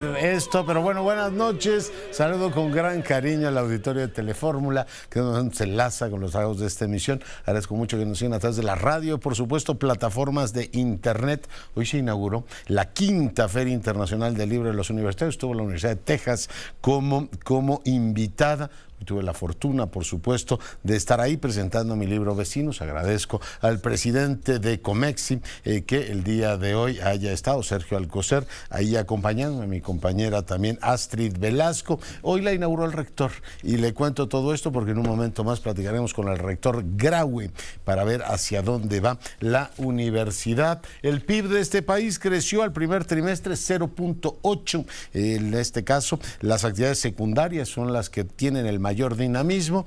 Esto, pero bueno, buenas noches. Saludo con gran cariño al auditorio de Telefórmula, que nos enlaza con los trabajos de esta emisión. Agradezco mucho que nos sigan a través de la radio, por supuesto, plataformas de internet. Hoy se inauguró la quinta Feria Internacional del Libro de los Universitarios. Estuvo la Universidad de Texas como invitada. Tuve la fortuna, por supuesto, de estar ahí presentando mi libro Vecinos. Agradezco al presidente de Comexi que el día de hoy haya estado, Sergio Alcocer, ahí acompañándome, mi compañera también Astrid Velasco. Hoy la inauguró el rector y le cuento todo esto porque en un momento más platicaremos con el rector Graue para ver hacia dónde va la universidad. El PIB de este país creció al primer trimestre 0.8. En este caso, las actividades secundarias son las que tienen el mayor dinamismo.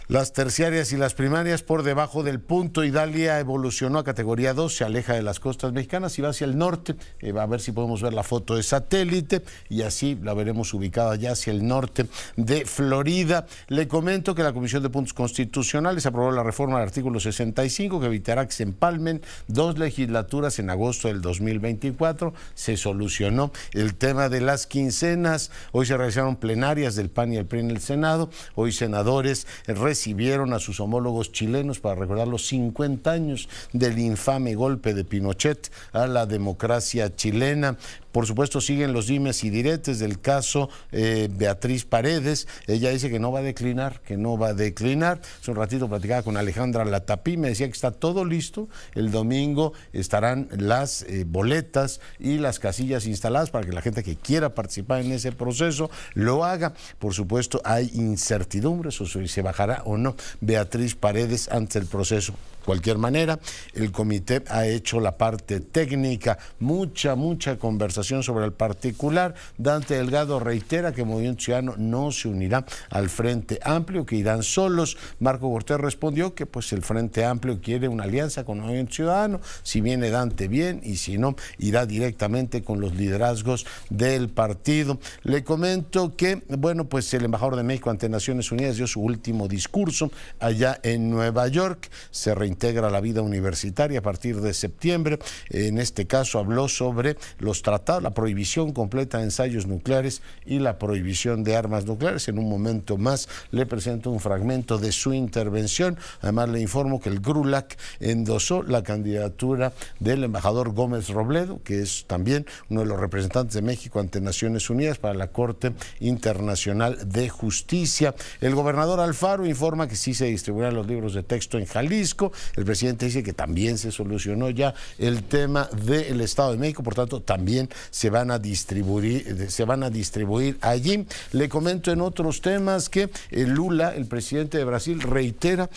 Las terciarias y las primarias por debajo del punto. Idalia evolucionó a categoría 2, se aleja de las costas mexicanas y va hacia el norte. A ver si podemos ver la foto de satélite y así la veremos ubicada ya hacia el norte de Florida. Le comento que la Comisión de Puntos Constitucionales aprobó la reforma del artículo 65 que evitará que se empalmen dos legislaturas en agosto del 2024. Se solucionó el tema de las quincenas. Hoy se realizaron plenarias del PAN y el PRI en el Senado. Hoy senadores recibieron a sus homólogos chilenos para recordar los 50 años del infame golpe de Pinochet a la democracia chilena. Por supuesto, siguen los dimes y diretes del caso Beatriz Paredes. Ella dice que no va a declinar, Hace un ratito platicaba con Alejandra Latapí, me decía que está todo listo. El domingo estarán las boletas y las casillas instaladas para que la gente que quiera participar en ese proceso lo haga. Por supuesto, hay incertidumbres sobre si se bajará o no Beatriz Paredes ante el proceso. De cualquier manera, el comité ha hecho la parte técnica, mucha conversación sobre el particular. Dante Delgado reitera que Movimiento Ciudadano no se unirá al Frente Amplio, que irán solos. Marco Cortés respondió que pues el Frente Amplio quiere una alianza con Movimiento Ciudadano, si viene Dante bien y si no, irá directamente con los liderazgos del partido. Le comento que, bueno, pues el embajador de México ante Naciones Unidas dio su último discurso allá en Nueva York. Se reintegra la vida universitaria a partir de septiembre. En este caso habló sobre los tratados, la prohibición completa de ensayos nucleares y la prohibición de armas nucleares. En un momento más le presento un fragmento de su intervención. Además le informo que el GRULAC endosó la candidatura del embajador Gómez Robledo, que es también uno de los representantes de México ante Naciones Unidas para la Corte Internacional de Justicia. El gobernador Alfaro informa que sí se distribuirán los libros de texto en Jalisco. El presidente dice que también se solucionó ya el tema del Estado de México, por tanto también se van a distribuir allí. Le comento en otros temas que Lula, el presidente de Brasil, reitera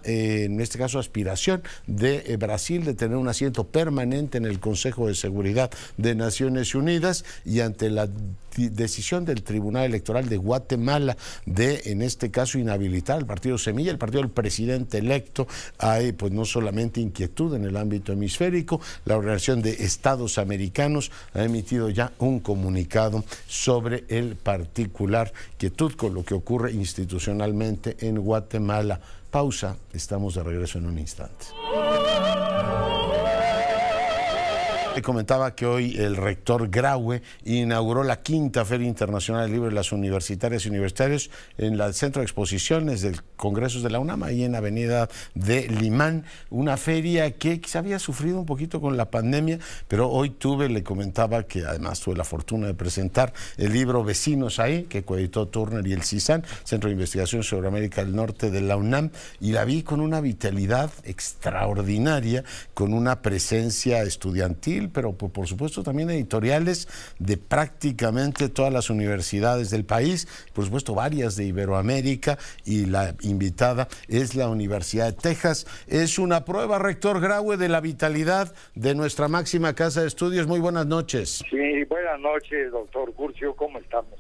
en este caso aspiración de Brasil de tener un asiento permanente en el Consejo de Seguridad de Naciones Unidas, y ante la decisión del Tribunal Electoral de Guatemala de, en este caso, inhabilitar al partido Semilla, el partido del presidente electo, hay pues no solamente inquietud en el ámbito hemisférico. La Organización de Estados Americanos ha emitido ya un comunicado sobre el particular inquietud con lo que ocurre institucionalmente en Guatemala. Pausa, estamos de regreso en un instante. Comentaba que hoy el rector Graue inauguró la quinta Feria Internacional del Libro de las Universitarias y Universitarios en el Centro de Exposiciones del Congresos de la UNAM, ahí en Avenida de Limán. Una feria que quizá había sufrido un poquito con la pandemia, pero hoy le comentaba que además tuve la fortuna de presentar el libro Vecinos ahí, que coeditó Turner y el CISAN, Centro de Investigación sobre América del Norte de la UNAM, y la vi con una vitalidad extraordinaria, con una presencia estudiantil, pero por supuesto también editoriales de prácticamente todas las universidades del país, por supuesto varias de Iberoamérica, y la invitada es la Universidad de Texas. Es una prueba, rector Graue, de la vitalidad de nuestra máxima casa de estudios. Muy buenas noches. Sí, buenas noches, doctor Curcio, ¿cómo estamos?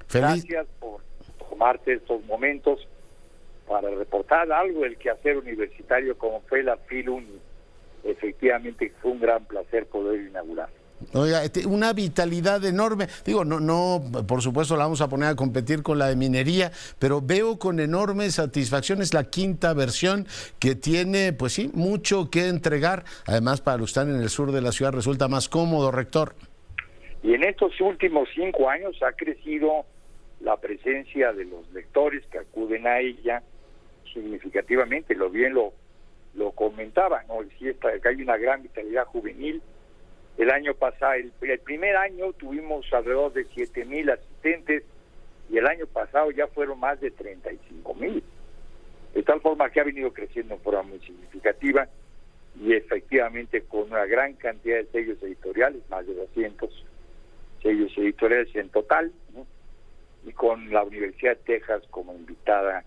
Feliz. Gracias por tomarte estos momentos para reportar algo del quehacer universitario como fue la FILUNI. Efectivamente fue un gran placer poder inaugurar. Oiga, una vitalidad enorme. Digo, no, por supuesto la vamos a poner a competir con la de minería, pero veo con enorme satisfacción, es la quinta versión que tiene, pues sí, mucho que entregar. Además, para los que están en el sur de la ciudad resulta más cómodo, rector. Y en estos últimos 5 años ha crecido la presencia de los lectores que acuden a ella significativamente, lo comentaba, ¿no? Que hay una gran vitalidad juvenil. El año pasado, el primer año tuvimos alrededor de 7,000 asistentes y el año pasado ya fueron más de 35,000. De tal forma que ha venido creciendo en forma muy significativa y efectivamente con una gran cantidad de sellos editoriales, más de 200 sellos editoriales en total, ¿no? Y con la Universidad de Texas como invitada,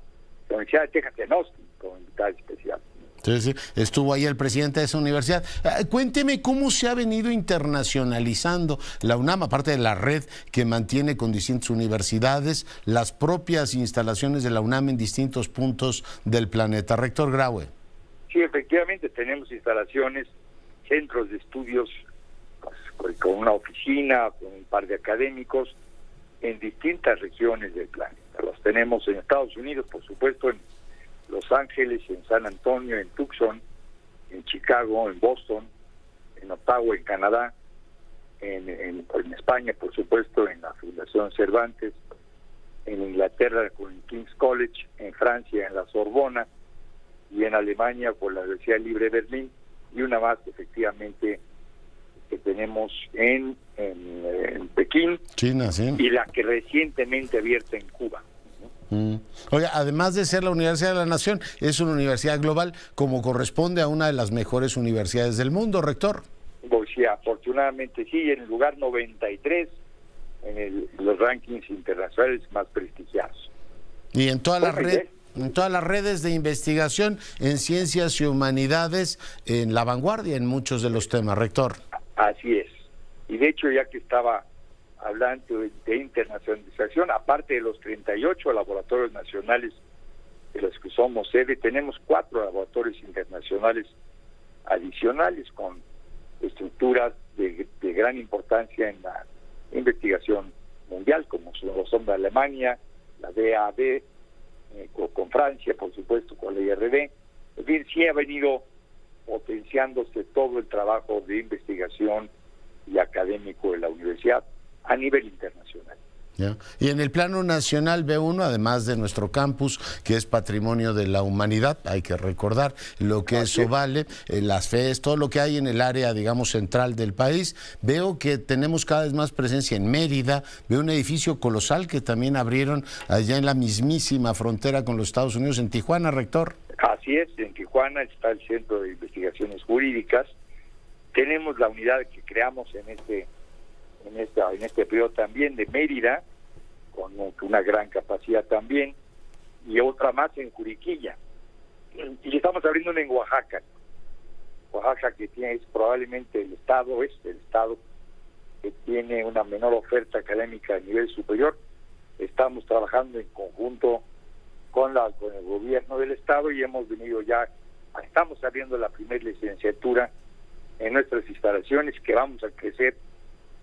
la Universidad de Texas en Austin como invitada especial. Sí, estuvo ahí el presidente de esa universidad. Cuénteme cómo se ha venido internacionalizando la UNAM, aparte de la red que mantiene con distintas universidades, las propias instalaciones de la UNAM en distintos puntos del planeta. Rector Graue. Sí, efectivamente tenemos instalaciones, centros de estudios, pues, con una oficina, con un par de académicos en distintas regiones del planeta. Los tenemos en Estados Unidos, por supuesto, en Los Ángeles, en San Antonio, en Tucson, en Chicago, en Boston, en Ottawa, en Canadá, en España, por supuesto, en la Fundación Cervantes, en Inglaterra con el King's College, en Francia, en la Sorbona, y en Alemania con la Universidad Libre de Berlín, y una más, efectivamente, que tenemos en Pekín, China, sí. Y la que recientemente abierta en Cuba. Oiga, además de ser la Universidad de la Nación, es una universidad global como corresponde a una de las mejores universidades del mundo, rector. Pues sí, afortunadamente sí, en el lugar 93 en los rankings internacionales más prestigiados. Y en todas las redes de investigación en ciencias y humanidades, en la vanguardia en muchos de los temas, rector. Así es. Y de hecho, ya que estaba hablando de internacionalización, aparte de los 38 laboratorios nacionales de los que somos sede, tenemos 4 laboratorios internacionales adicionales con estructuras de gran importancia en la investigación mundial, como son de Alemania, la DAB, con Francia, por supuesto, con la IRD. En fin, sí ha venido potenciándose todo el trabajo de investigación y académico de la universidad a nivel internacional. ¿Ya? Y en el plano nacional ve uno, además de nuestro campus, que es patrimonio de la humanidad, hay que recordar lo que eso vale, las FES, todo lo que hay en el área, digamos, central del país. Veo que tenemos cada vez más presencia en Mérida, veo un edificio colosal que también abrieron allá en la mismísima frontera con los Estados Unidos, en Tijuana, rector. Así es, en Tijuana está el Centro de Investigaciones Jurídicas. Tenemos la unidad que creamos en este periodo también de Mérida, con una gran capacidad también, y otra más en Juriquilla. Y estamos abriendo una en Oaxaca. Oaxaca, que es probablemente el estado que tiene una menor oferta académica a nivel superior. Estamos trabajando en conjunto con el gobierno del estado y estamos abriendo la primera licenciatura en nuestras instalaciones, que vamos a crecer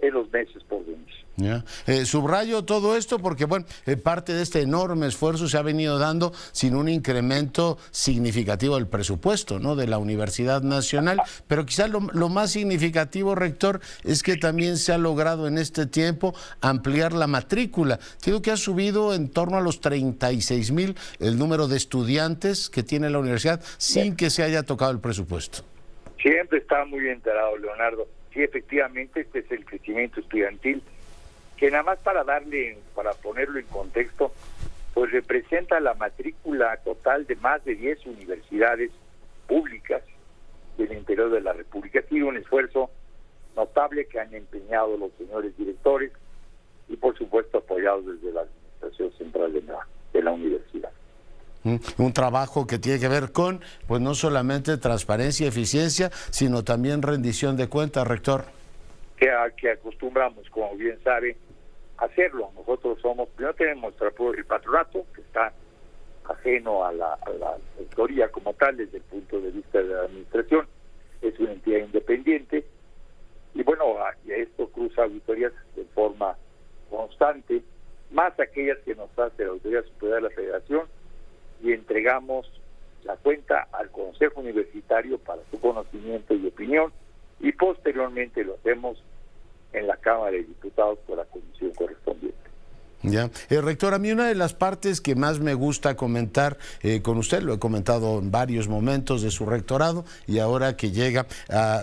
en los meses por venir. Ya. Subrayo todo esto porque, bueno, parte de este enorme esfuerzo se ha venido dando sin un incremento significativo del presupuesto, ¿no?, de la Universidad Nacional, pero quizás lo más significativo, rector, es que también se ha logrado en este tiempo ampliar la matrícula. Creo que ha subido en torno a los 36,000 el número de estudiantes que tiene la universidad sin que se haya tocado el presupuesto. Siempre está muy enterado, Leonardo. Sí, efectivamente, este es el crecimiento estudiantil, que nada más para ponerlo en contexto, pues representa la matrícula total de más de 10 universidades públicas del interior de la República. Ha sido un esfuerzo notable que han empeñado los señores directores y, por supuesto, apoyados desde la Administración Central de la universidad. Un trabajo que tiene que ver con, pues no solamente transparencia y eficiencia, sino también rendición de cuentas, rector. Que acostumbramos, como bien sabe, a hacerlo. Nosotros primero tenemos el patronato, que está ajeno a la rectoría como tal, desde el punto de vista de la administración, es una entidad independiente, y bueno, esto cruza auditorías de forma constante, más aquellas que nos hace la Autoridad Superior de la Federación, y entregamos la cuenta al Consejo Universitario para su conocimiento y opinión, y posteriormente lo hacemos en la Cámara de Diputados por la comisión correspondiente. Ya. Rector, a mí una de las partes que más me gusta comentar con usted, lo he comentado en varios momentos de su rectorado y ahora que llega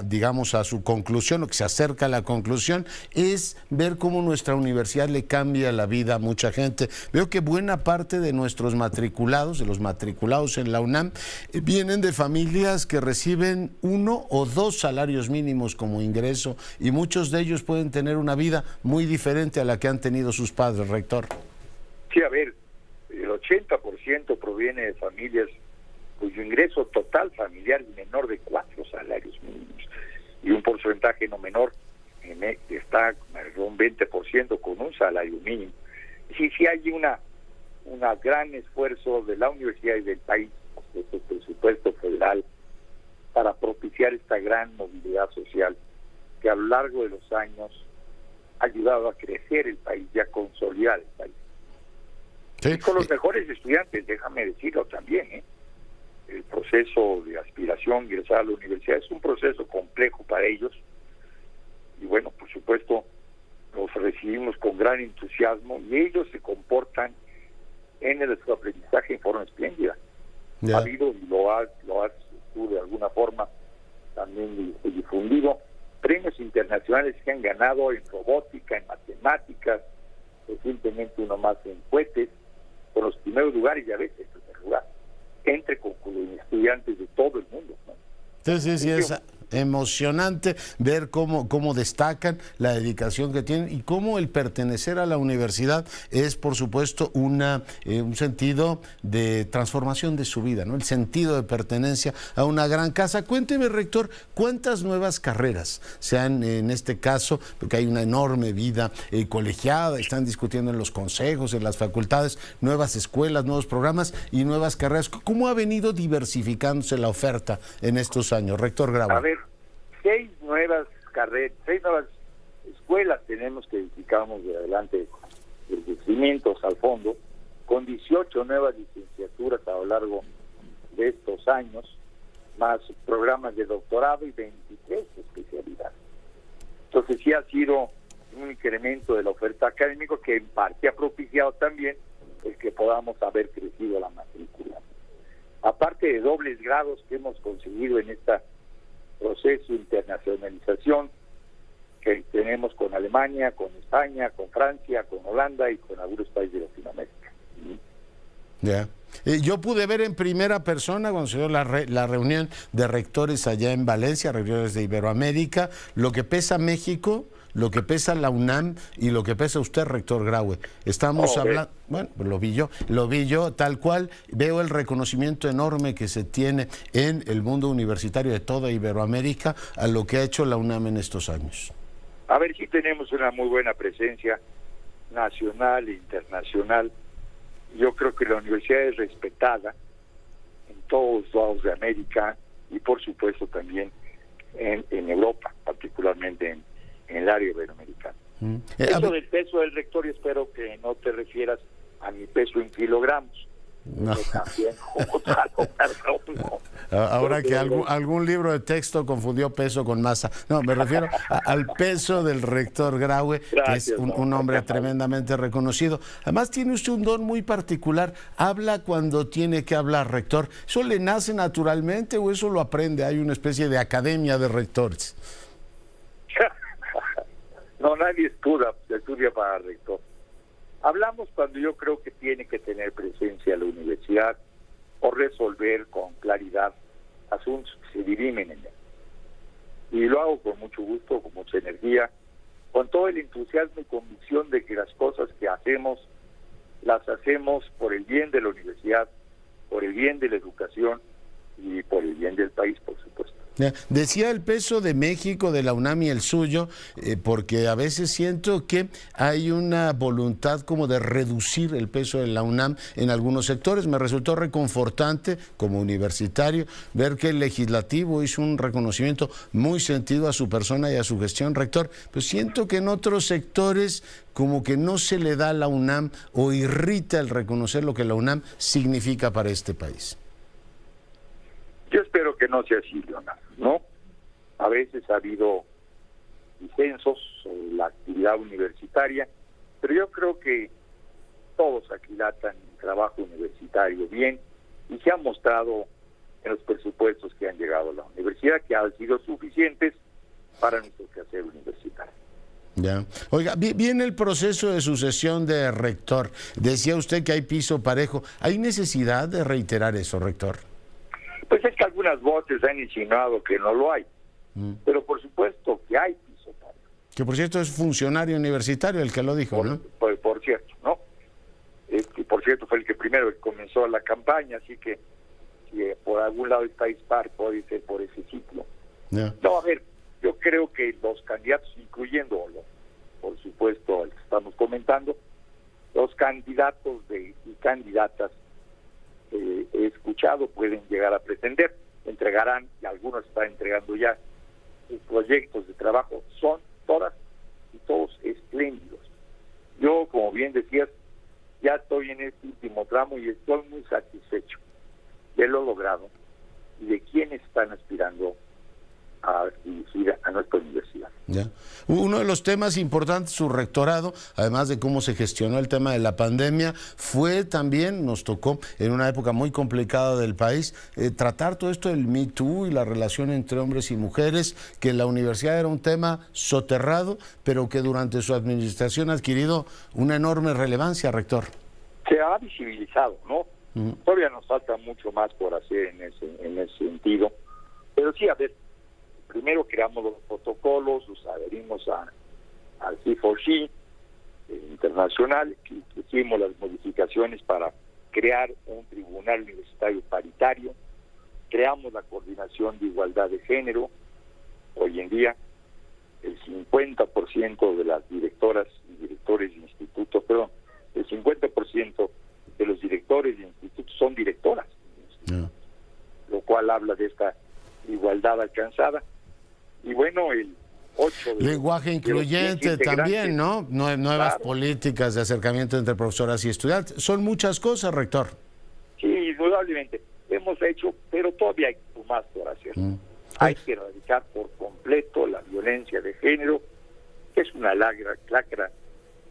digamos a su conclusión o que se acerca a la conclusión, es ver cómo nuestra universidad le cambia la vida a mucha gente. Veo que buena parte de nuestros matriculados, de los matriculados en la UNAM, vienen de familias que reciben 1 o 2 salarios mínimos como ingreso y muchos de ellos pueden tener una vida muy diferente a la que han tenido sus padres, rector. Sí, a ver, el 80% proviene de familias cuyo ingreso total familiar es menor de 4 salarios mínimos y un porcentaje no menor está un 20% con un salario mínimo. Sí hay un gran esfuerzo de la universidad y del país, de su presupuesto federal, para propiciar esta gran movilidad social que a lo largo de los años ha ayudado a crecer el país y a consolidar el país. Sí. Y con los mejores estudiantes, déjame decirlo también, el proceso de aspiración, ingresar a la universidad, es un proceso complejo para ellos. Y bueno, por supuesto, los recibimos con gran entusiasmo y ellos se comportan en su aprendizaje en forma espléndida. Ha habido, y lo has tú de alguna forma también difundido, premios internacionales que han ganado en robótica, en matemáticas, recientemente uno más en cohetes, con los primeros lugares y a veces en primer lugar, entre con estudiantes de todo el mundo, ¿no? Sí, es emocionante ver cómo destacan la dedicación que tienen y cómo el pertenecer a la universidad es, por supuesto, un sentido de transformación de su vida, ¿no? El sentido de pertenencia a una gran casa. Cuénteme, rector, ¿cuántas nuevas carreras se han, en este caso, porque hay una enorme vida colegiada, están discutiendo en los consejos, en las facultades, nuevas escuelas, nuevos programas y nuevas carreras? ¿Cómo ha venido diversificándose la oferta en estos años, rector Graue? A ver, 6 nuevas escuelas tenemos que dedicamos de adelante de cimientos al fondo, con 18 nuevas licenciaturas a lo largo de estos años, más programas de doctorado y 23 especialidades. Entonces sí ha sido un incremento de la oferta académica que en parte ha propiciado también el que podamos haber crecido la matrícula. Aparte de dobles grados que hemos conseguido en este proceso de internacionalización que tenemos con Alemania, con España, con Francia, con Holanda y con algunos países de Latinoamérica. Ya. Yo pude ver en primera persona cuando se dio la reunión de rectores allá en Valencia, reuniones de Iberoamérica, lo que pesa México, lo que pesa la UNAM y lo que pesa usted, rector Graue. Estamos hablando, bueno, lo vi yo tal cual, veo el reconocimiento enorme que se tiene en el mundo universitario de toda Iberoamérica a lo que ha hecho la UNAM en estos años. A ver si tenemos una muy buena presencia nacional e internacional. Yo creo que la universidad es respetada en todos lados de América y por supuesto también en Europa, particularmente en el área iberoamericana. Eso del peso del rector, y espero que no te refieras a mi peso en kilogramos. No. También, ahora que algún libro de texto confundió peso con masa. No, me refiero al peso del rector Graue, que es un hombre tremendamente reconocido. Además tiene usted un don muy particular. Habla cuando tiene que hablar, rector. ¿Eso le nace naturalmente o eso lo aprende? Hay una especie de academia de rectores. No, nadie estudia para rector. Hablamos cuando yo creo que tiene que tener presencia la universidad o resolver con claridad asuntos que se dirimen en él. Y lo hago con mucho gusto, con mucha energía, con todo el entusiasmo y convicción de que las cosas que hacemos, las hacemos por el bien de la universidad, por el bien de la educación y por el bien del país, por supuesto. Decía el peso de México, de la UNAM y el suyo, porque a veces siento que hay una voluntad como de reducir el peso de la UNAM en algunos sectores. Me resultó reconfortante como universitario ver que el legislativo hizo un reconocimiento muy sentido a su persona y a su gestión, rector, pero siento que en otros sectores como que no se le da a la UNAM o irrita el reconocer lo que la UNAM significa para este país. Yo espero que no sea así, Leonardo, ¿no? A veces ha habido disensos sobre la actividad universitaria, pero yo creo que todos aquilatan el trabajo universitario bien y se ha mostrado en los presupuestos que han llegado a la universidad que han sido suficientes para nuestro quehacer universitario. Ya. Oiga, viene el proceso de sucesión de rector. Decía usted que hay piso parejo. ¿Hay necesidad de reiterar eso, rector? Pues es que algunas voces han insinuado que no lo hay, pero por supuesto que hay piso parejo. Que por cierto es funcionario universitario el que lo dijo, ¿no? Por cierto, ¿no? Por cierto fue el que primero comenzó la campaña, así que si por algún lado está dispar, puede ser por ese ciclo. Ya. No, a ver, yo creo que los candidatos, incluyendo, por supuesto, el que estamos comentando, los candidatos y candidatas he escuchado pueden llegar a pretender, entregarán, y algunos están entregando ya, sus proyectos de trabajo, son todas y todos espléndidos. Yo, como bien decías, ya estoy en este último tramo y estoy muy satisfecho de lo logrado y de quienes están aspirando a dirigir a nuestra universidad. Ya. Uno de los temas importantes, su rectorado, además de cómo se gestionó el tema de la pandemia, fue también, nos tocó en una época muy complicada del país, tratar todo esto del Me Too y la relación entre hombres y mujeres, que en la universidad era un tema soterrado, pero que durante su administración ha adquirido una enorme relevancia, rector. Se ha visibilizado, ¿no? Todavía nos falta mucho más por hacer en ese sentido, pero sí, a ver, primero creamos los protocolos, los adherimos al C4C internacional, hicimos las modificaciones para crear un tribunal universitario paritario, creamos la coordinación de igualdad de género. Hoy en día el 50% de las directoras y directores de institutos, el 50% de los directores de institutos son directoras, lo cual habla de esta igualdad alcanzada. Y bueno, el 8 de lenguaje incluyente también, ¿no? Nuevas claro, políticas de acercamiento entre profesoras y estudiantes. Son muchas cosas, rector. Sí, indudablemente. Hemos hecho, pero todavía hay más por hacer. Hay que erradicar por completo la violencia de género, que es una lacra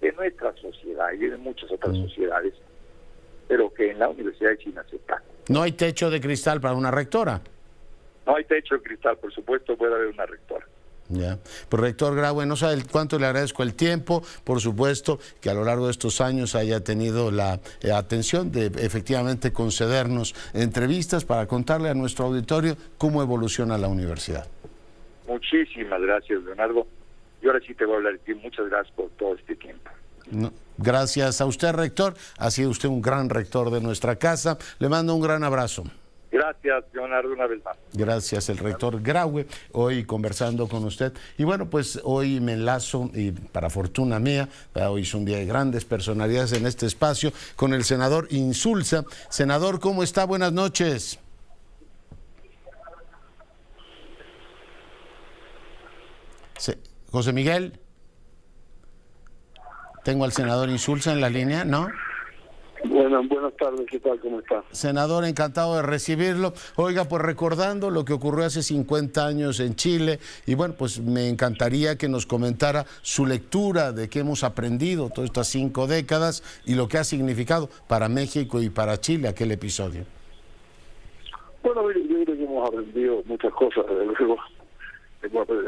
de nuestra sociedad y de muchas otras sociedades, pero que en la Universidad de China se está. No hay techo de cristal para una rectora. No hay techo de cristal, por supuesto, puede haber una rectora. Ya. Pues rector Graue, no sabe cuánto le agradezco el tiempo, por supuesto que a lo largo de estos años haya tenido la atención de efectivamente concedernos entrevistas para contarle a nuestro auditorio cómo evoluciona la universidad. Muchísimas gracias, Leonardo. Y ahora sí te voy a hablar de ti. Muchas gracias por todo este tiempo. No, gracias a usted, rector. Ha sido usted un gran rector de nuestra casa. Le mando un gran abrazo. Gracias, Leonardo, una vez más. Gracias, el rector Graue, hoy conversando con usted. Y bueno, pues hoy me enlazo, y para fortuna mía, hoy es un día de grandes personalidades en este espacio, con el senador Insulza. Senador, ¿cómo está? Buenas noches. José Miguel, tengo al senador Insulza en la línea, ¿no? Buenas tardes, ¿qué tal? ¿Cómo está? Senador, encantado de recibirlo. Oiga, pues recordando lo que ocurrió hace 50 años en Chile, y bueno, pues me encantaría que nos comentara su lectura de qué hemos aprendido todas estas 5 décadas y lo que ha significado para México y para Chile aquel episodio. Bueno, yo creo que hemos aprendido muchas cosas, desde luego.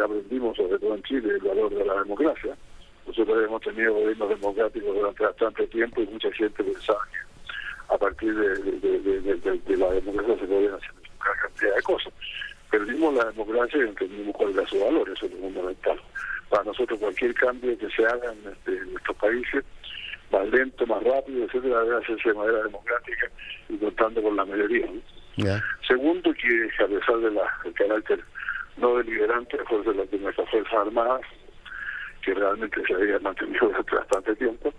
Aprendimos, sobre todo en Chile, el valor de la democracia. Nosotros hemos tenido gobiernos democráticos durante bastante tiempo y mucha gente pensaba que a partir de la democracia se podían hacer una cantidad de cosas. Perdimos la democracia y entendimos cuál era su valor, eso es lo fundamental. Para nosotros cualquier cambio que se haga en nuestros países, más lento, más rápido, etcétera, debe hacerse de manera democrática y contando con la mayoría, ¿no? Yeah. Segundo, que a pesar del carácter no deliberante de nuestras Fuerzas Armadas, que realmente se había mantenido durante bastante tiempo,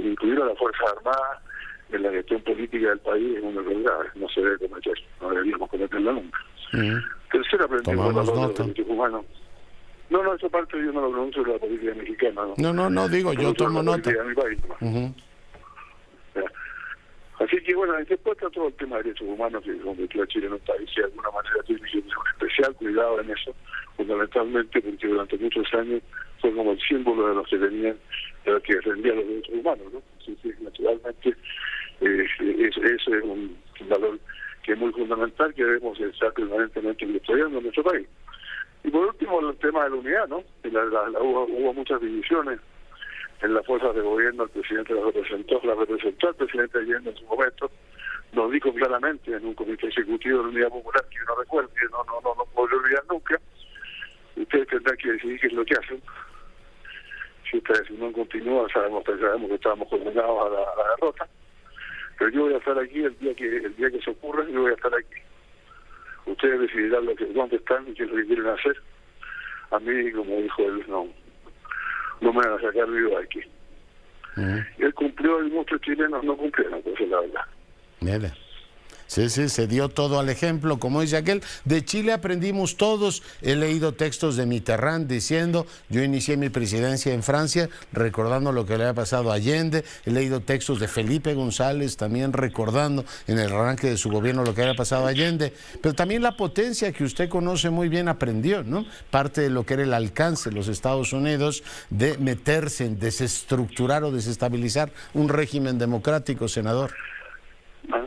incluir a las Fuerzas Armadas en la gestión política del país es un error grave, no se debe cometer, no deberíamos cometerla nunca. Tercero, aprendimos el valor de los derechos humanos. No, esa parte yo no lo pronuncio de la política mexicana. No, digo, yo tomo nota. De mi país, Así que, bueno, después está todo el tema de derechos humanos, que convirtió a Chile en un país que de alguna manera tiene un especial cuidado en eso, fundamentalmente porque durante muchos años fue como el símbolo de los que tenían, de los que defendían los derechos humanos, ¿no? Así que, naturalmente, eso es un valor que es muy fundamental, que debemos estar permanentemente estudiando en nuestro país. Y por último, el tema de la unidad, ¿no? Hubo muchas divisiones en las fuerzas de gobierno. El presidente la representó al presidente Allende en su momento, nos dijo claramente en un comité ejecutivo de la Unidad Popular, que uno recuerda, que no podré olvidar nunca: ustedes tendrán que decidir qué es lo que hacen. Si esta decisión continúa, sabemos que estamos condenados a la derrota, pero yo voy a estar aquí el día que se ocurra, yo voy a estar aquí. Ustedes decidirán dónde están y qué es lo que quieren hacer. A mí, como dijo él, no me van a sacar vivo de aquí. Él cumplió y muchos chilenos no cumplieron, pues es la verdad. Mire. Sí, se dio todo al ejemplo, como dice aquel. De Chile aprendimos todos. He leído textos de Mitterrand diciendo: yo inicié mi presidencia en Francia recordando lo que le había pasado a Allende. He leído textos de Felipe González también recordando en el arranque de su gobierno lo que había pasado a Allende. Pero también la potencia que usted conoce muy bien aprendió, ¿no? Parte de lo que era el alcance de los Estados Unidos de meterse en desestructurar o desestabilizar un régimen democrático, senador.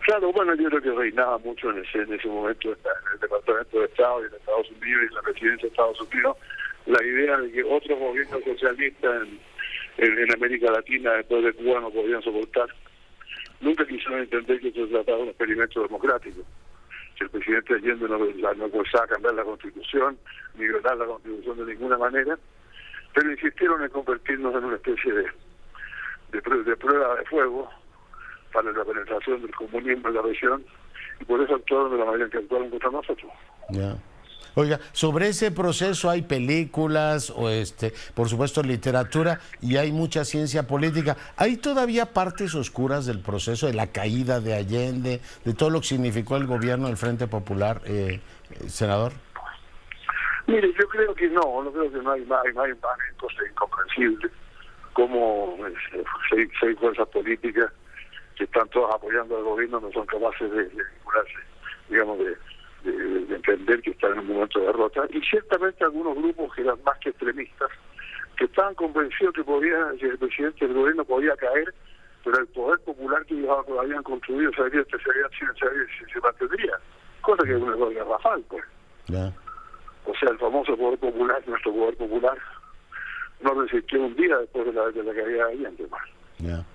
Claro, bueno, yo creo que reinaba mucho en ese momento en el Departamento de Estado y en Estados Unidos y en la presidencia de Estados Unidos la idea de que otros gobiernos socialistas en América Latina después de Cuba no podían soportar. Nunca quisieron entender que se trataba de un experimento democrático, que el presidente Allende no pensaba cambiar la Constitución ni violar la Constitución de ninguna manera, pero insistieron en convertirnos en una especie de prueba de fuego para la penetración del comunismo en la región, y por eso actuaron de la manera en que actuaron contra nosotros. Ya. Oiga, sobre ese proceso hay películas o por supuesto literatura, y hay mucha ciencia política. ¿Hay todavía partes oscuras del proceso de la caída de Allende, de todo lo que significó el gobierno del Frente Popular, senador? Mire, yo creo que no hay cosas incomprensibles, como seis fuerzas políticas que están todos apoyando al gobierno no son capaces de vincularse, digamos, de entender que están en un momento de derrota, y ciertamente algunos grupos que eran más que extremistas, que estaban convencidos que el presidente del gobierno podía caer, pero el poder popular que ellos habían construido se mantendría, cosa que es una cosa garrafal, pues. Yeah. O sea, el famoso poder popular, nuestro poder popular, no resistió un día después de la caída de Allende, pues. Yeah.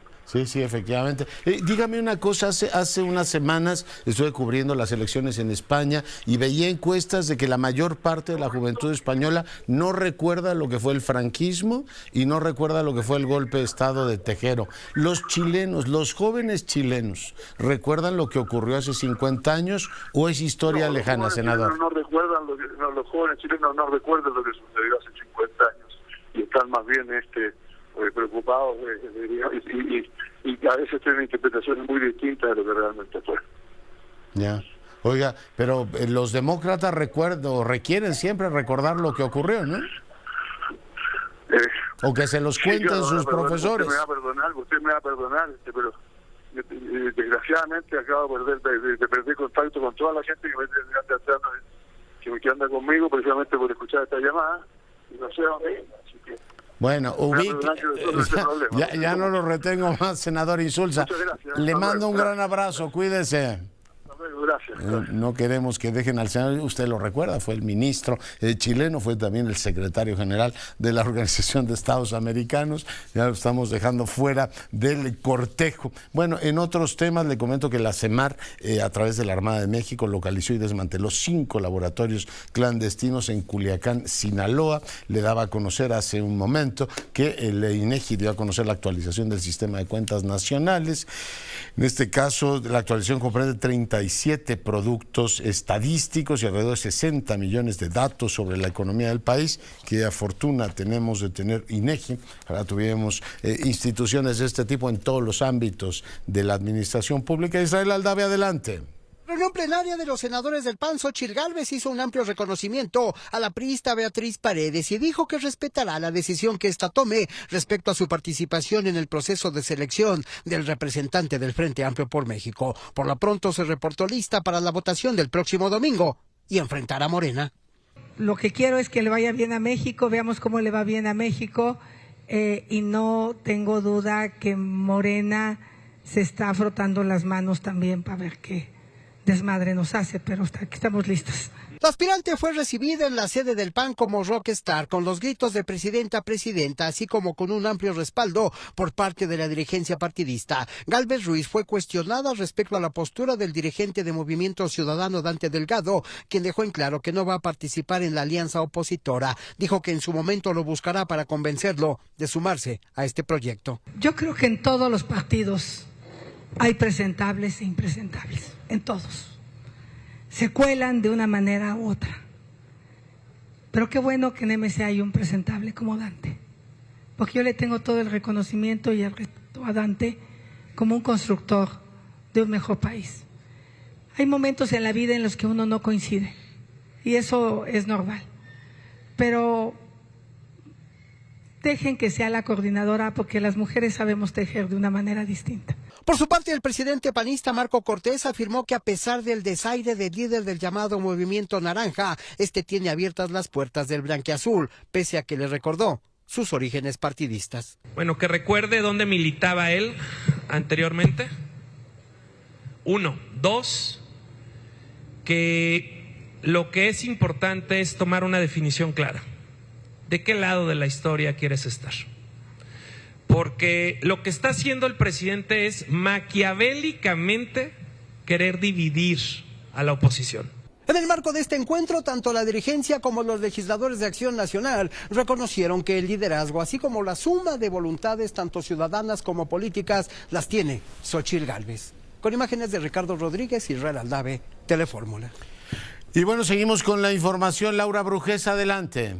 Sí, efectivamente. Dígame una cosa, hace unas semanas estuve cubriendo las elecciones en España y veía encuestas de que la mayor parte de la juventud española no recuerda lo que fue el franquismo y no recuerda lo que fue el golpe de Estado de Tejero. Los chilenos, los jóvenes chilenos, ¿recuerdan lo que ocurrió hace 50 años o es historia lejana, senador? Los jóvenes chilenos no recuerdan lo que sucedió hace 50 años y están más bien preocupados y a veces tienen interpretaciones muy distintas de lo que realmente fue. Ya. Oiga, pero los demócratas requieren siempre recordar lo que ocurrió, ¿no? O que se los cuenten sus profesores. Usted me va a perdonar, pero desgraciadamente acabo de perder contacto con toda la gente que anda conmigo precisamente por escuchar esta llamada y no sé dónde ir, así que... Bueno, ya no lo retengo más, senador Insulza. Le mando un gran abrazo, cuídese. Gracias. No queremos que dejen al senador, usted lo recuerda, fue el ministro chileno, fue también el secretario general de la Organización de Estados Americanos, ya lo estamos dejando fuera del cortejo. Bueno, en otros temas le comento que la CEMAR, a través de la Armada de México, localizó y desmanteló 5 laboratorios clandestinos en Culiacán, Sinaloa. Le daba a conocer hace un momento que el INEGI dio a conocer la actualización del sistema de cuentas nacionales. En este caso, la actualización comprende 37 productos estadísticos y alrededor de 60 millones de datos sobre la economía del país. Qué fortuna tenemos de tener INEGI. Ahora tuvimos instituciones de este tipo en todos los ámbitos de la administración pública. Israel Aldave, adelante. Reunión plenaria de los senadores del PAN, Xóchitl Gálvez hizo un amplio reconocimiento a la priista Beatriz Paredes y dijo que respetará la decisión que ésta tome respecto a su participación en el proceso de selección del representante del Frente Amplio por México. Por lo pronto se reportó lista para la votación del próximo domingo y enfrentar a Morena. Lo que quiero es que le vaya bien a México, veamos cómo le va bien a México y no tengo duda que Morena se está frotando las manos también para ver qué desmadre nos hace, pero aquí estamos listos. La aspirante fue recibida en la sede del PAN como rockstar, con los gritos de presidenta a presidenta, así como con un amplio respaldo por parte de la dirigencia partidista. Gálvez Ruiz fue cuestionada respecto a la postura del dirigente de Movimiento Ciudadano, Dante Delgado, quien dejó en claro que no va a participar en la alianza opositora. Dijo que en su momento lo buscará para convencerlo de sumarse a este proyecto. Yo creo que en todos los partidos hay presentables e impresentables, en todos. Se cuelan de una manera u otra. Pero qué bueno que en MC hay un presentable como Dante, porque yo le tengo todo el reconocimiento y el respeto a Dante como un constructor de un mejor país. Hay momentos en la vida en los que uno no coincide, y eso es normal. Pero dejen que sea la coordinadora, porque las mujeres sabemos tejer de una manera distinta. Por su parte, el presidente panista Marco Cortés afirmó que a pesar del desaire del líder del llamado Movimiento Naranja, este tiene abiertas las puertas del blanquiazul, pese a que le recordó sus orígenes partidistas. Bueno, que recuerde dónde militaba él anteriormente. 1. 2, que lo que es importante es tomar una definición clara. ¿De qué lado de la historia quieres estar? Porque lo que está haciendo el presidente es maquiavélicamente querer dividir a la oposición. En el marco de este encuentro, tanto la dirigencia como los legisladores de Acción Nacional reconocieron que el liderazgo, así como la suma de voluntades, tanto ciudadanas como políticas, las tiene Xóchitl Gálvez. Con imágenes de Ricardo Rodríguez y Israel Aldave, Telefórmula. Y bueno, seguimos con la información. Laura Brujés, adelante.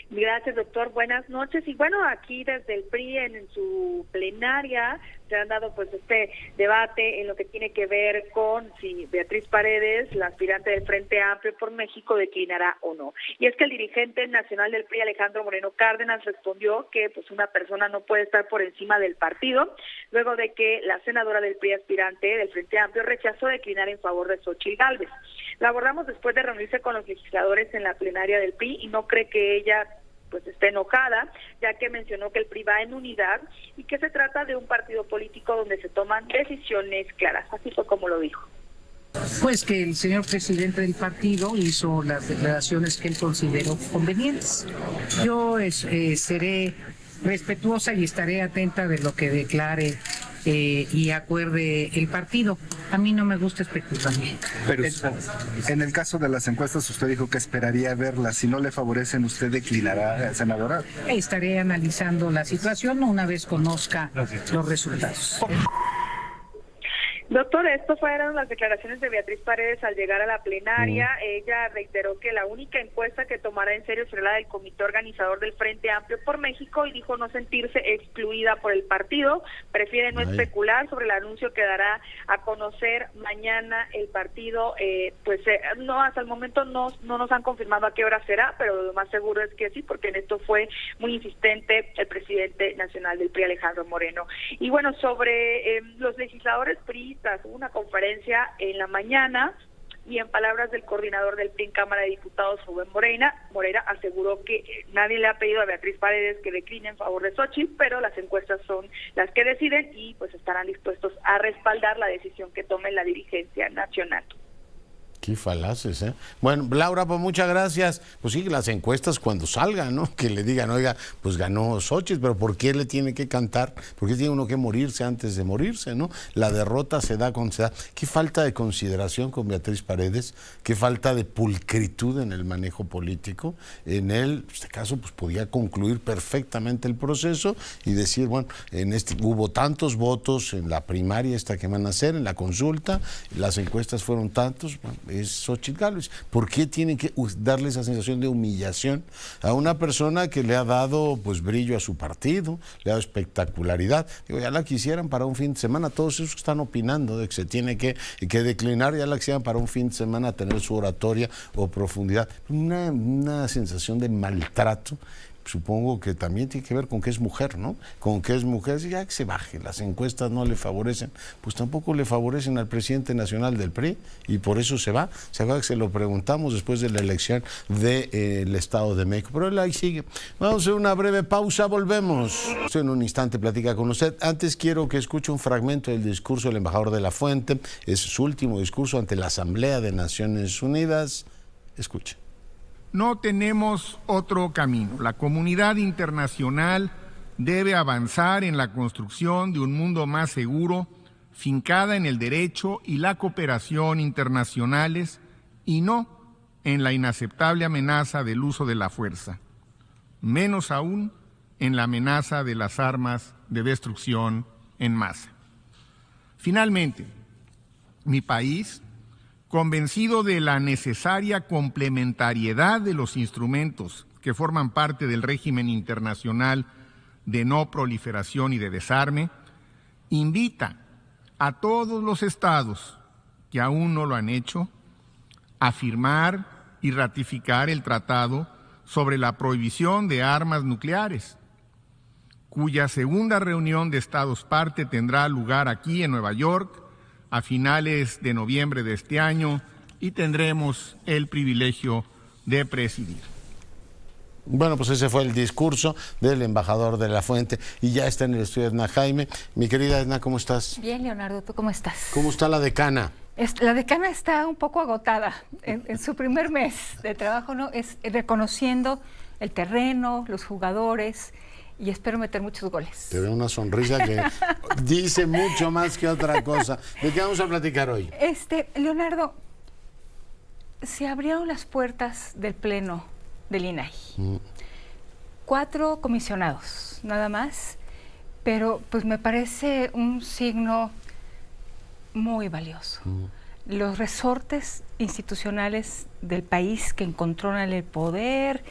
Gracias, doctor. Buenas noches. Y bueno, aquí desde el PRI en su plenaria se han dado pues este debate en lo que tiene que ver con si Beatriz Paredes, la aspirante del Frente Amplio por México, declinará o no. Y es que el dirigente nacional del PRI, Alejandro Moreno Cárdenas, respondió que pues una persona no puede estar por encima del partido, luego de que la senadora del PRI aspirante del Frente Amplio rechazó declinar en favor de Xóchitl Gálvez. La abordamos después de reunirse con los legisladores en la plenaria del PRI y no cree que ella pues está enojada, ya que mencionó que el PRI va en unidad y que se trata de un partido político donde se toman decisiones claras. Así fue como lo dijo. Pues que el señor presidente del partido hizo las declaraciones que él consideró convenientes. Yo seré respetuosa y estaré atenta de lo que declare y acuerde el partido. A mí no me gusta especular. Pero en el caso de las encuestas, usted dijo que esperaría verlas. Si no le favorecen, ¿usted declinará, senadora? Estaré analizando la situación una vez conozca los resultados. Doctor, esto fueron las declaraciones de Beatriz Paredes al llegar a la plenaria. Ella reiteró que la única encuesta que tomará en serio será la del comité organizador del Frente Amplio por México y dijo no sentirse excluida por el partido. Prefiere no especular sobre el anuncio que dará a conocer mañana el partido. No, hasta el momento no nos han confirmado a qué hora será, pero lo más seguro es que sí, porque en esto fue muy insistente el presidente nacional del PRI, Alejandro Moreno. Y bueno, sobre los legisladores PRI, hubo una conferencia en la mañana y en palabras del coordinador del PRI en Cámara de Diputados, Rubén Moreira, aseguró que nadie le ha pedido a Beatriz Paredes que decline en favor de Xóchitl, pero las encuestas son las que deciden y pues estarán dispuestos a respaldar la decisión que tome la dirigencia nacional. Qué falaces, ¿eh? Bueno, Laura, pues muchas gracias. Pues sí, las encuestas cuando salgan, ¿no? Que le digan, oiga, pues ganó Xóchitl, pero ¿por qué le tiene que cantar? ¿Por qué tiene uno que morirse antes de morirse, no? La derrota se da con se da. Qué falta de consideración con Beatriz Paredes, qué falta de pulcritud en el manejo político. En este caso, pues podía concluir perfectamente el proceso y decir, bueno, hubo tantos votos en la primaria esta que van a hacer, en la consulta, las encuestas fueron tantos, bueno, es Xóchitl Gálvez. ¿Por qué tienen que darle esa sensación de humillación a una persona que le ha dado pues brillo a su partido, le ha dado espectacularidad? Digo, ya la quisieran para un fin de semana, todos esos que están opinando de que se tiene que declinar, ya la quisieran para un fin de semana tener su oratoria o profundidad. Una sensación de maltrato. Supongo que también tiene que ver con que es mujer, ¿no? Con que es mujer, ya que se baje, las encuestas no le favorecen, pues tampoco le favorecen al presidente nacional del PRI y por eso se va. Se acuerda que se lo preguntamos después de la elección del Estado de México, pero él ahí sigue. Vamos a hacer una breve pausa, volvemos. En un instante platica con usted. Antes quiero que escuche un fragmento del discurso del embajador de la Fuente, es su último discurso ante la Asamblea de Naciones Unidas. Escuche. No tenemos otro camino. La comunidad internacional debe avanzar en la construcción de un mundo más seguro, fincada en el derecho y la cooperación internacionales y no en la inaceptable amenaza del uso de la fuerza, menos aún en la amenaza de las armas de destrucción en masa. Finalmente, mi país, convencido de la necesaria complementariedad de los instrumentos que forman parte del régimen internacional de no proliferación y de desarme, invita a todos los estados que aún no lo han hecho a firmar y ratificar el Tratado sobre la Prohibición de Armas Nucleares, cuya segunda reunión de estados parte tendrá lugar aquí en Nueva York a finales de noviembre de este año y tendremos el privilegio de presidir. Bueno, pues ese fue el discurso del embajador de la Fuente y ya está en el estudio Edna Jaime. Mi querida Edna, ¿cómo estás? Bien, Leonardo, ¿tú cómo estás? ¿Cómo está la decana? La decana está un poco agotada en su primer mes de trabajo, ¿no? Es reconociendo el terreno, los jugadores, y espero meter muchos goles. Te veo una sonrisa que dice mucho más que otra cosa. ¿De qué vamos a platicar hoy? Leonardo, se abrieron las puertas del Pleno del INAI. 4 comisionados, nada más, pero pues me parece un signo muy valioso. Los resortes institucionales del país que controlan el poder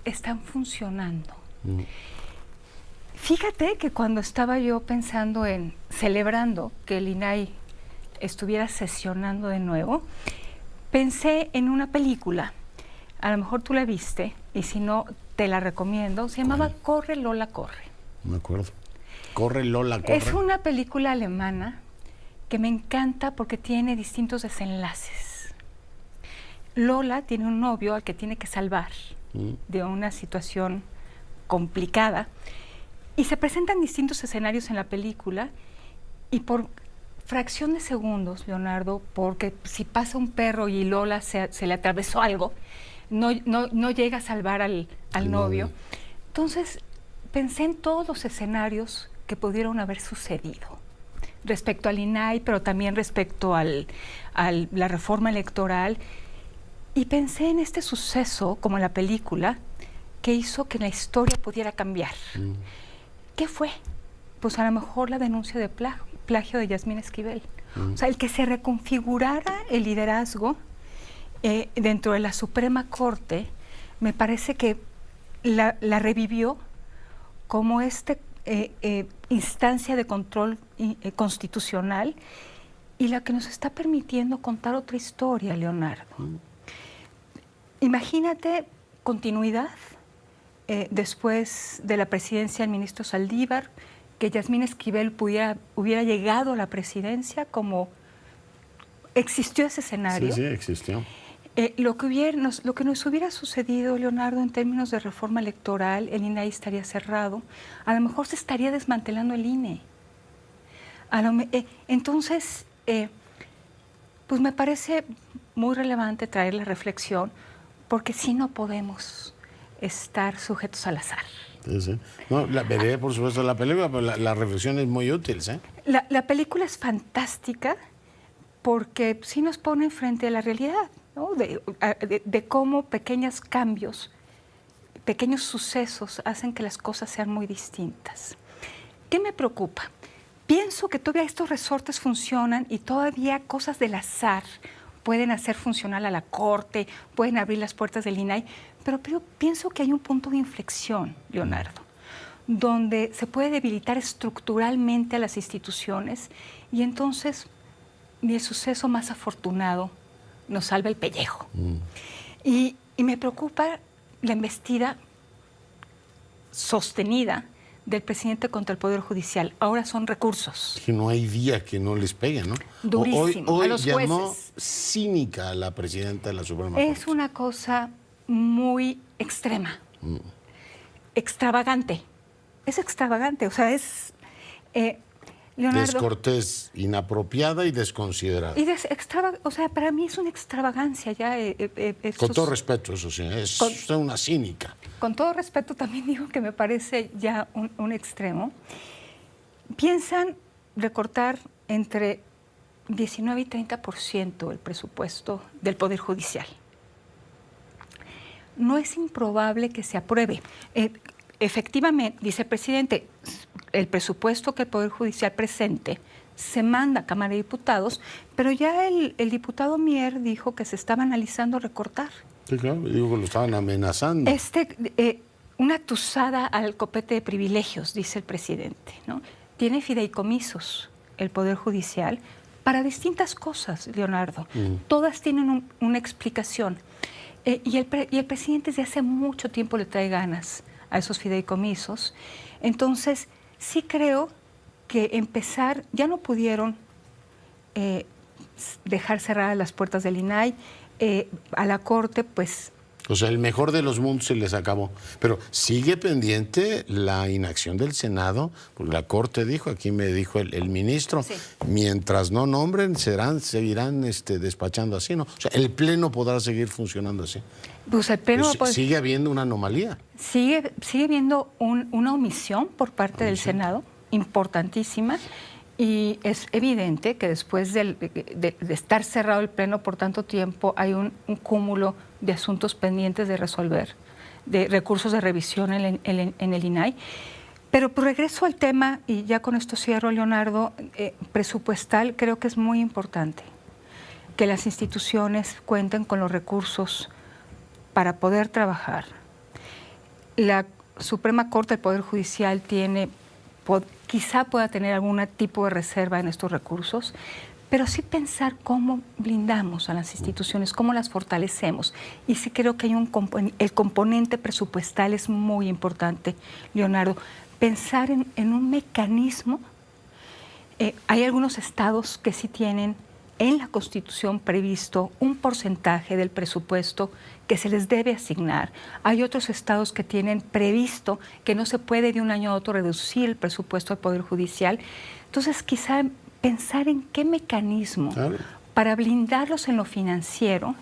están funcionando. Fíjate que cuando estaba yo pensando en celebrando que el INAI estuviera sesionando de nuevo, pensé en una película, a lo mejor tú la viste, y si no, te la recomiendo, se llamaba Corre, Lola, corre. Me acuerdo. Corre, Lola, corre. Es una película alemana que me encanta porque tiene distintos desenlaces. Lola tiene un novio al que tiene que salvar de una situación complicada, y se presentan distintos escenarios en la película, y por fracción de segundos, Leonardo, porque si pasa un perro y Lola se le atravesó algo, no llega a salvar al novio. Entonces, pensé en todos los escenarios que pudieron haber sucedido respecto al INAI, pero también respecto a la reforma electoral, y pensé en este suceso, como en la película, que hizo que la historia pudiera cambiar. ¿Qué fue? Pues a lo mejor la denuncia de plagio de Yasmín Esquivel. O sea, el que se reconfigurara el liderazgo dentro de la Suprema Corte, me parece que la revivió como instancia de control constitucional, y la que nos está permitiendo contar otra historia, Leonardo. Imagínate continuidad después de la presidencia del ministro Saldívar, que Yasmín Esquivel hubiera llegado a la presidencia, como existió ese escenario. Sí, existió. Lo que nos hubiera sucedido, Leonardo, en términos de reforma electoral, el INAI estaría cerrado, a lo mejor se estaría desmantelando el INE. Entonces, pues me parece muy relevante traer la reflexión, porque si no podemos estar sujetos al azar. Sí. No, veré, por supuesto, la película, pero la reflexión es muy útil, ¿sí? La película es fantástica porque sí nos pone frente a la realidad, ¿no? De cómo pequeños cambios, pequeños sucesos hacen que las cosas sean muy distintas. ¿Qué me preocupa? Pienso que todavía estos resortes funcionan y todavía cosas del azar pueden hacer funcional a la Corte, pueden abrir las puertas del INAI, pero pienso que hay un punto de inflexión, Leonardo, donde se puede debilitar estructuralmente a las instituciones y entonces ni el suceso más afortunado nos salva el pellejo. Y me preocupa la embestida sostenida del presidente contra el Poder Judicial. Ahora son recursos. Que no hay día que no les pegue, ¿no? Durísimo. Hoy a los llamó jueces. cínica a la presidenta de la Suprema Corte. Es una cosa muy extrema, extravagante. Es extravagante, o sea, es... Leonardo, descortés, inapropiada y desconsiderada. O sea, para mí es una extravagancia ya. Con todo respeto, eso sí, es una cínica. Con todo respeto también digo que me parece ya un extremo. Piensan recortar entre 19 y 30% el presupuesto del Poder Judicial. No es improbable que se apruebe. Efectivamente, dice el presidente, el presupuesto que el Poder Judicial presente se manda a Cámara de Diputados, pero ya el diputado Mier dijo que se estaba analizando recortar. Sí, claro, digo que lo estaban amenazando. Una tusada al copete de privilegios, dice el presidente, ¿no? Tiene fideicomisos el Poder Judicial para distintas cosas, Leonardo. Todas tienen una explicación. Y el presidente desde hace mucho tiempo le trae ganas a esos fideicomisos. Entonces, sí creo que ya no pudieron dejar cerradas las puertas del INAI, a la Corte, pues... O sea, el mejor de los mundos se les acabó. Pero sigue pendiente la inacción del Senado, porque la Corte dijo, aquí me dijo el ministro, sí, mientras no nombren, seguirán despachando así, ¿no? O sea, el Pleno podrá seguir funcionando así. Pues el Pleno sigue habiendo una anomalía. Sigue habiendo una omisión por parte del Senado, importantísima, y es evidente que después de estar cerrado el Pleno por tanto tiempo, hay un cúmulo de asuntos pendientes de resolver, de recursos de revisión en el INAI. Pero por regreso al tema, y ya con esto cierro, Leonardo, presupuestal, creo que es muy importante que las instituciones cuenten con los recursos para poder trabajar. La Suprema Corte del Poder Judicial quizá pueda tener algún tipo de reserva en estos recursos, pero sí pensar cómo blindamos a las instituciones, cómo las fortalecemos. Y sí creo que hay el componente presupuestal es muy importante, Leonardo. Pensar en un mecanismo. Hay algunos estados que sí tienen en la Constitución previsto un porcentaje del presupuesto que se les debe asignar. Hay otros estados que tienen previsto que no se puede de un año a otro reducir el presupuesto del Poder Judicial. Entonces, quizá pensar en qué mecanismo para blindarlos en lo financiero,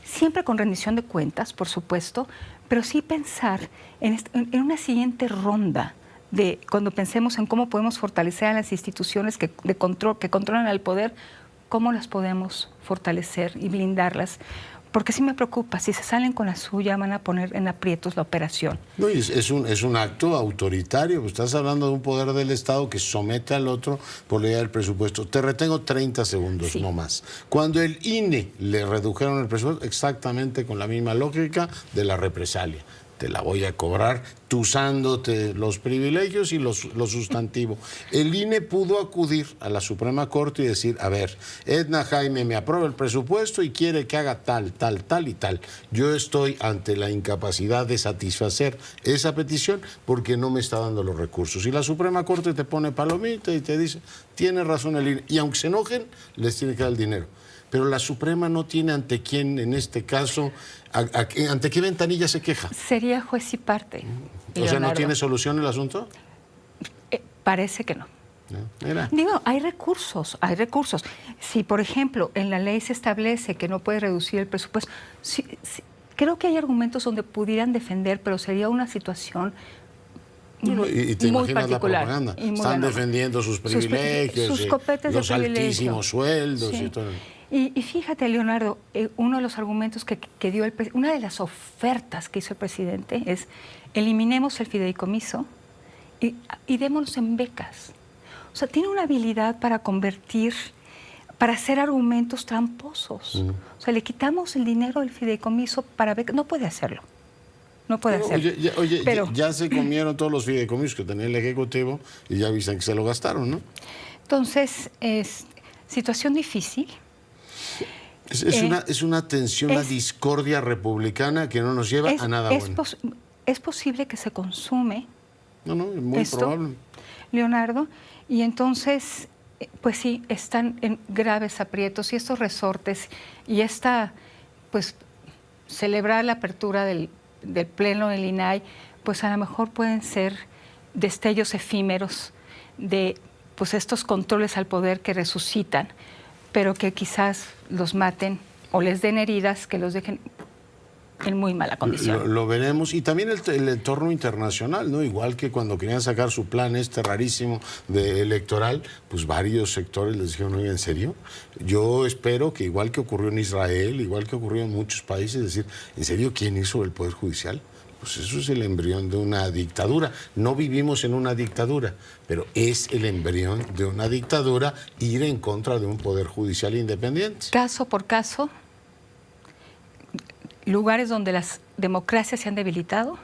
siempre con rendición de cuentas, por supuesto, pero sí pensar en una siguiente ronda cuando pensemos en cómo podemos fortalecer a las instituciones que controlan al poder, cómo las podemos fortalecer y blindarlas. Porque sí me preocupa, si se salen con la suya van a poner en aprietos la operación. No, es un acto autoritario, estás hablando de un poder del Estado que somete al otro por ley del presupuesto. Te retengo 30 segundos, no más. Cuando el INE le redujeron el presupuesto, exactamente con la misma lógica de la represalia. Te la voy a cobrar tusándote los privilegios y lo sustantivo. El INE pudo acudir a la Suprema Corte y decir, a ver, Edna Jaime me aprueba el presupuesto y quiere que haga tal, tal, tal y tal. Yo estoy ante la incapacidad de satisfacer esa petición porque no me está dando los recursos. Y la Suprema Corte te pone palomita y te dice, tiene razón el INE. Y aunque se enojen, les tiene que dar el dinero. Pero la Suprema no tiene ante quién, en este caso, ante qué ventanilla se queja. Sería juez y parte. O sea, ¿no tiene solución el asunto? Parece que no. Mira. Digo, hay recursos. Si, por ejemplo, en la ley se establece que no puede reducir el presupuesto, creo que hay argumentos donde pudieran defender, pero sería una situación y te muy imaginas particular, la propaganda. Están Están defendiendo sus privilegios, sus copetes los de privilegio. Altísimos sueldos y todo. Y fíjate, Leonardo, uno de los argumentos que dio una de las ofertas que hizo el presidente es eliminemos el fideicomiso y démonos en becas. O sea, tiene una habilidad para convertir, para hacer argumentos tramposos. O sea, le quitamos el dinero del fideicomiso para ver que no puede hacerlo. No puede hacerlo. Oye, pero ya se comieron todos los fideicomisos que tenía el Ejecutivo y ya viste que se lo gastaron, ¿no? Entonces, es situación difícil. Es una tensión, una discordia republicana que no nos lleva a nada bueno. Es posible que se consume es muy probable. Leonardo, y entonces, pues sí, están en graves aprietos y estos resortes y pues, celebrar la apertura del pleno del INAI, pues a lo mejor pueden ser destellos efímeros de pues estos controles al poder que resucitan, pero que quizás los maten o les den heridas que los dejen en muy mala condición. Lo veremos. Y también el entorno internacional, ¿no? Igual que cuando querían sacar su plan rarísimo electoral, pues varios sectores les dijeron, oye, ¿en serio? Yo espero que igual que ocurrió en Israel, igual que ocurrió en muchos países, decir, ¿en serio quién hizo el Poder Judicial? Pues eso es el embrión de una dictadura. No vivimos en una dictadura, pero es el embrión de una dictadura ir en contra de un Poder Judicial independiente. Caso por caso, lugares donde las democracias se han debilitado,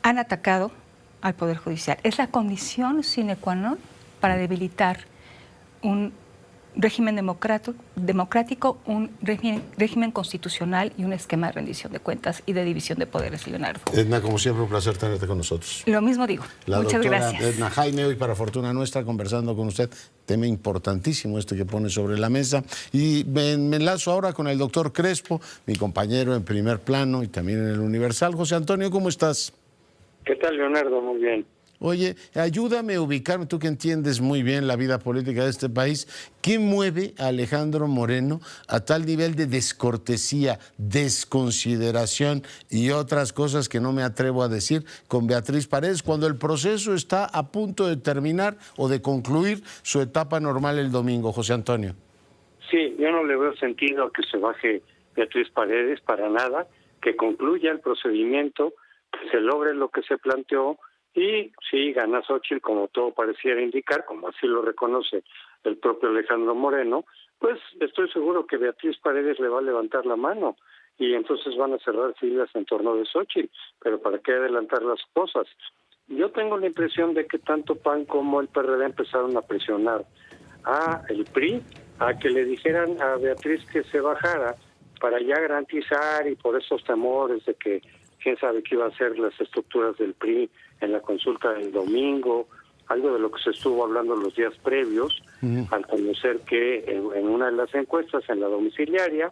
han atacado al Poder Judicial. Es la condición sine qua non para debilitar un régimen democrático, un régimen constitucional y un esquema de rendición de cuentas y de división de poderes, Leonardo. Edna, como siempre, un placer tenerte con nosotros. Lo mismo digo. Muchas gracias. Edna Jaime, hoy para fortuna nuestra, conversando con usted, tema importantísimo que pone sobre la mesa. Y me enlazo ahora con el doctor Crespo, mi compañero en Primer Plano y también en el Universal. José Antonio, ¿cómo estás? ¿Qué tal, Leonardo? Muy bien. Oye, ayúdame a ubicarme, tú que entiendes muy bien la vida política de este país, ¿qué mueve a Alejandro Moreno a tal nivel de descortesía, desconsideración y otras cosas que no me atrevo a decir con Beatriz Paredes, cuando el proceso está a punto de terminar o de concluir su etapa normal el domingo, José Antonio? Sí, yo no le veo sentido a que se baje Beatriz Paredes para nada, que concluya el procedimiento, que se logre lo que se planteó. Y sí, gana Xóchitl, como todo pareciera indicar, como así lo reconoce el propio Alejandro Moreno, pues estoy seguro que Beatriz Paredes le va a levantar la mano y entonces van a cerrar filas en torno de Xóchitl, pero ¿para qué adelantar las cosas? Yo tengo la impresión de que tanto PAN como el PRD empezaron a presionar a el PRI a que le dijeran a Beatriz que se bajara para ya garantizar, y por esos temores de que quién sabe qué iba a ser las estructuras del PRI en la consulta del domingo, algo de lo que se estuvo hablando los días previos, al conocer que en una de las encuestas, en la domiciliaria,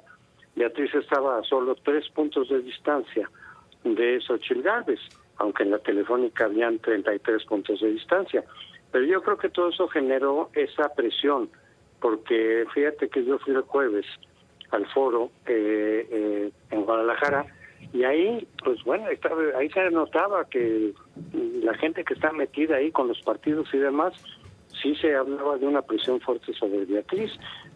Beatriz estaba a solo 3 puntos de distancia de Xóchitl Gálvez, aunque en la telefónica habían 33 puntos de distancia. Pero yo creo que todo eso generó esa presión, porque fíjate que yo fui el jueves al foro en Guadalajara, y ahí, pues bueno, ahí se notaba que la gente que está metida ahí con los partidos y demás, sí se hablaba de una presión fuerte sobre Beatriz.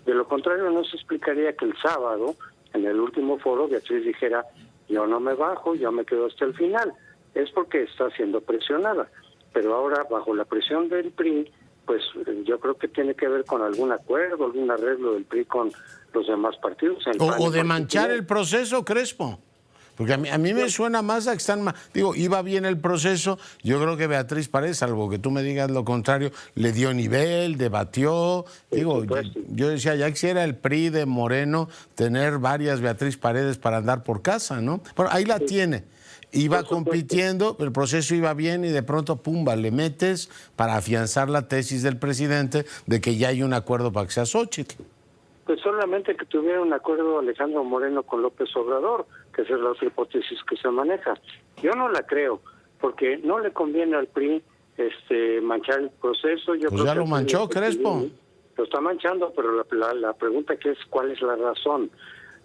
De lo contrario, no se explicaría que el sábado, en el último foro, Beatriz dijera, yo no me bajo, yo me quedo hasta el final. Es porque está siendo presionada. Pero ahora, bajo la presión del PRI, pues yo creo que tiene que ver con algún acuerdo, algún arreglo del PRI con los demás partidos. O de manchar el proceso, Crespo. Porque a mí me suena más a que están... Digo, iba bien el proceso. Yo creo que Beatriz Paredes, salvo que tú me digas lo contrario, le dio nivel, debatió. Digo, yo decía, ya quisiera el PRI de Moreno tener varias Beatriz Paredes para andar por casa, ¿no? Bueno, ahí la tiene. Iba compitiendo, el proceso iba bien y de pronto, pumba, le metes para afianzar la tesis del presidente de que ya hay un acuerdo para que sea Xóchitl. Pues solamente que tuviera un acuerdo Alejandro Moreno con López Obrador, que esa es la otra hipótesis que se maneja. Yo no la creo, porque no le conviene al PRI manchar el proceso. Yo pues creo ya que lo manchó, Crespo. Lo está manchando, pero la pregunta que es ¿cuál es la razón?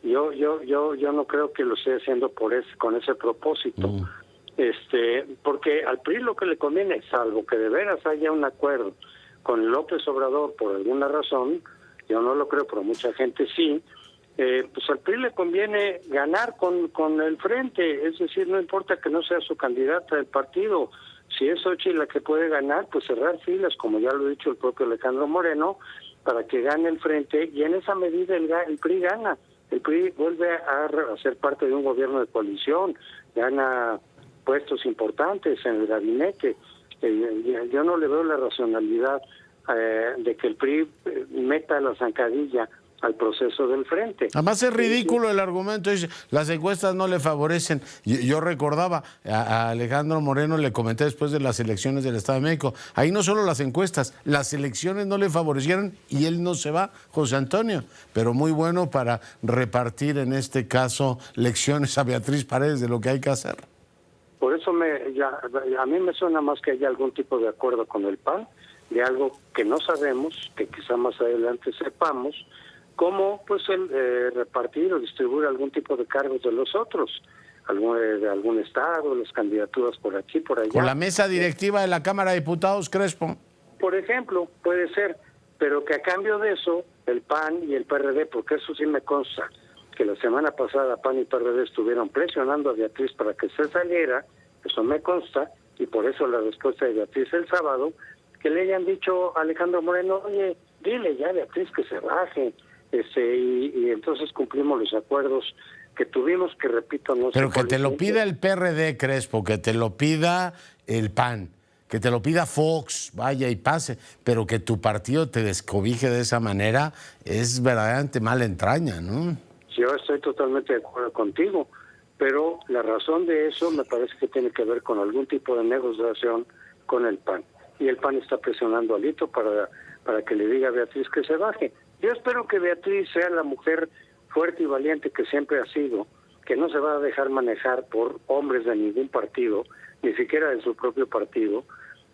Yo no creo que lo esté haciendo con ese propósito. Porque al PRI lo que le conviene, salvo que de veras haya un acuerdo con López Obrador por alguna razón, yo no lo creo, pero mucha gente sí, pues al PRI le conviene ganar con el frente, es decir, no importa que no sea su candidata del partido, si es Xóchitl la que puede ganar, pues cerrar filas, como ya lo ha dicho el propio Alejandro Moreno, para que gane el frente, y en esa medida el PRI gana. El PRI vuelve a ser parte de un gobierno de coalición, gana puestos importantes en el gabinete. Yo no le veo la racionalidad de que el PRI meta la zancadilla al proceso del frente. Además es ridículo el argumento, dice, las encuestas no le favorecen. Yo recordaba, a Alejandro Moreno le comenté después de las elecciones del Estado de México, ahí no solo las encuestas, las elecciones no le favorecieron y él no se va, José Antonio, pero muy bueno para repartir en este caso lecciones a Beatriz Paredes de lo que hay que hacer. Por eso a mí me suena más que haya algún tipo de acuerdo con el PAN, de algo que no sabemos, que quizá más adelante sepamos, como pues el repartir o distribuir algún tipo de cargos de los otros, de algún estado, las candidaturas por aquí, por allá. Con la mesa directiva de la Cámara de Diputados, Crespo. Por ejemplo, puede ser, pero que a cambio de eso, el PAN y el PRD, porque eso sí me consta, que la semana pasada PAN y PRD estuvieron presionando a Beatriz para que se saliera, eso me consta, y por eso la respuesta de Beatriz el sábado, que le hayan dicho a Alejandro Moreno, oye, dile ya a Beatriz que se baje, y entonces cumplimos los acuerdos que tuvimos, que repito, no sé. Pero que te lo pida el PRD, Crespo, que te lo pida el PAN, que te lo pida Fox, vaya y pase, pero que tu partido te descobije de esa manera es verdaderamente mala entraña, ¿no? Yo estoy totalmente de acuerdo contigo, pero la razón de eso me parece que tiene que ver con algún tipo de negociación con el PAN. Y el PAN está presionando a Alito para que le diga a Beatriz que se baje. Yo espero que Beatriz sea la mujer fuerte y valiente que siempre ha sido, que no se va a dejar manejar por hombres de ningún partido, ni siquiera de su propio partido,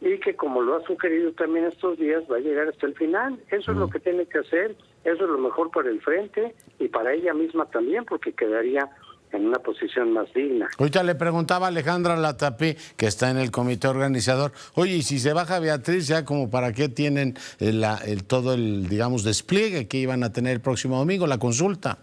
y que, como lo ha sugerido también estos días, va a llegar hasta el final. Eso es lo que tiene que hacer, eso es lo mejor para el frente y para ella misma también, porque quedaría en una posición más digna. Ahorita le preguntaba a Alejandra Latapí, que está en el comité organizador, oye, y si se baja Beatriz, ya como para qué tienen todo el, digamos, despliegue que iban a tener el próximo domingo, la consulta.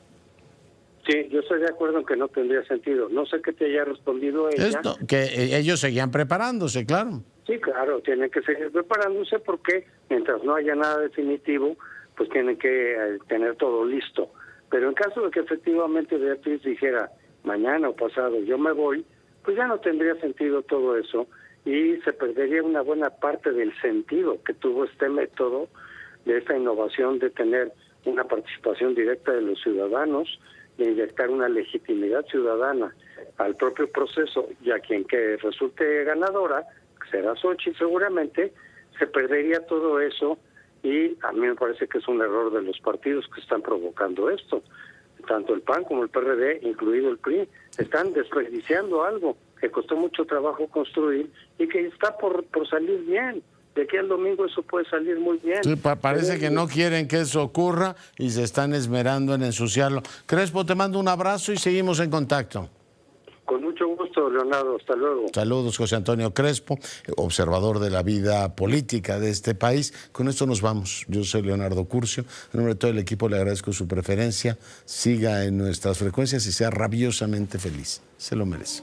Sí, yo estoy de acuerdo en que no tendría sentido. No sé qué te haya respondido ella. Esto, que ellos seguían preparándose, claro. Sí, claro, tienen que seguir preparándose porque mientras no haya nada definitivo, pues tienen que tener todo listo. Pero en caso de que efectivamente Beatriz dijera mañana o pasado yo me voy, pues ya no tendría sentido todo eso y se perdería una buena parte del sentido que tuvo este método, de esta innovación de tener una participación directa de los ciudadanos, de inyectar una legitimidad ciudadana al propio proceso, y a quien que resulte ganadora, que será Xochitl seguramente, se perdería todo eso. Y a mí me parece que es un error de los partidos que están provocando esto. Tanto el PAN como el PRD, incluido el PRI, están desperdiciando algo que costó mucho trabajo construir y que está por salir bien. De aquí al domingo eso puede salir muy bien. Sí, parece que no quieren que eso ocurra y se están esmerando en ensuciarlo. Crespo, te mando un abrazo y seguimos en contacto. Con mucho gusto, Leonardo. Hasta luego. Saludos, José Antonio Crespo, observador de la vida política de este país. Con esto nos vamos. Yo soy Leonardo Curcio. En nombre de todo el equipo le agradezco su preferencia. Siga en nuestras frecuencias y sea rabiosamente feliz. Se lo merece.